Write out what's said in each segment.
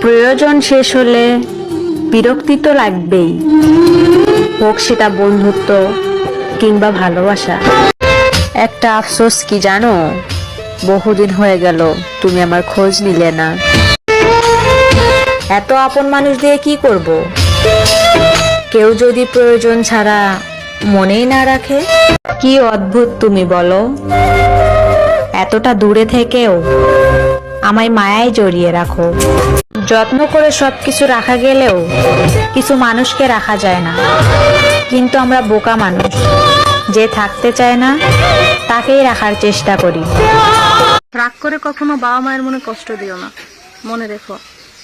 প্রয়োজন শেষ হলে বিরক্তি তো লাগবেই, হোক সেটা বন্ধুত্ব কিংবা ভালোবাসা। একটা আফসোস কি জানো, বহুদিন হয়ে গেল তুমি আমার খোঁজ নিলে না। এত আপন মানুষ দিয়ে কি করব? কেউ যদি প্রয়োজন ছাড়া মনেই না রাখে। কি অদ্ভুত তুমি বলো, এতটা দূরে থেকেও আমায় মায়ায় জড়িয়ে রাখো। যত্ন করে সবকিছু রাখা গেলেও কিছু মানুষকে রাখা যায় না। কিন্তু আমরা বোকা মানুষ, যে থাকতে চায় না তাকেই রাখার চেষ্টা করি। রাগ করে কখনো বাবা মায়ের মনে কষ্ট দিও না। মনে রেখো,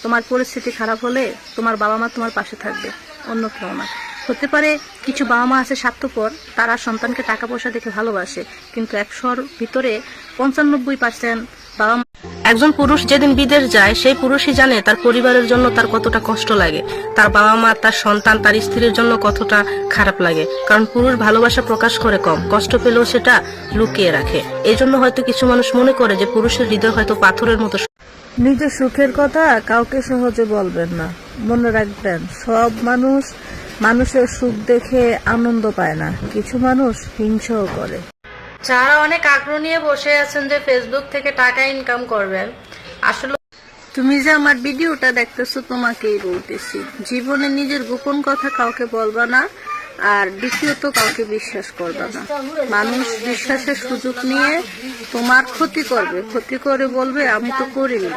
তোমার পরিস্থিতি খারাপ হলে তোমার বাবা মা তোমার পাশে থাকবে, অন্য কেউ না। হতে পারে কিছু বাবা মা আছে স্বার্থপর, তারা সন্তানকে টাকা পয়সা দেখে ভালোবাসে, কিন্তু 100-র ভিতরে 95% বাবা মা। একজন পুরুষ যেদিন বিদেশ যায়, সেই পুরুষই জানে তার পরিবারের জন্য তার কতটা কষ্ট লাগে, তার বাবা মা, তার সন্তান, তার স্ত্রীর জন্য কতটা খারাপ লাগে। কারণ পুরুষ ভালোবাসা প্রকাশ করে কম, কষ্ট পেলেও সেটা লুকিয়ে রাখে। এই জন্য হয়তো কিছু মানুষ মনে করে যে পুরুষের হৃদয় হয়তো পাথরের মতো। নিজের সুখের কথা কাউকে সহজে বলবেন না। মনে রাখবেন, সব মানুষ মানুষের সুখ দেখে আনন্দ পায় না, কিছু মানুষ হিংসাও করে। যারা অনেক আগ্রহ নিয়ে বসে আছেন যে ফেসবুক থেকে টাকা ইনকাম করবেন, আসলে তুমি যে আমার ভিডিওটা দেখতেছো তোমাকেই বলতেছি, জীবনে নিজের গোপন কথা কাউকে বলবা না, আর দ্বিতীয়ত কাউকে বিশ্বাস করবা না। মানুষ বিশ্বাসের সুযোগ নিয়ে তোমার ক্ষতি করবে, ক্ষতি করে বলবে আমি তো করিনি।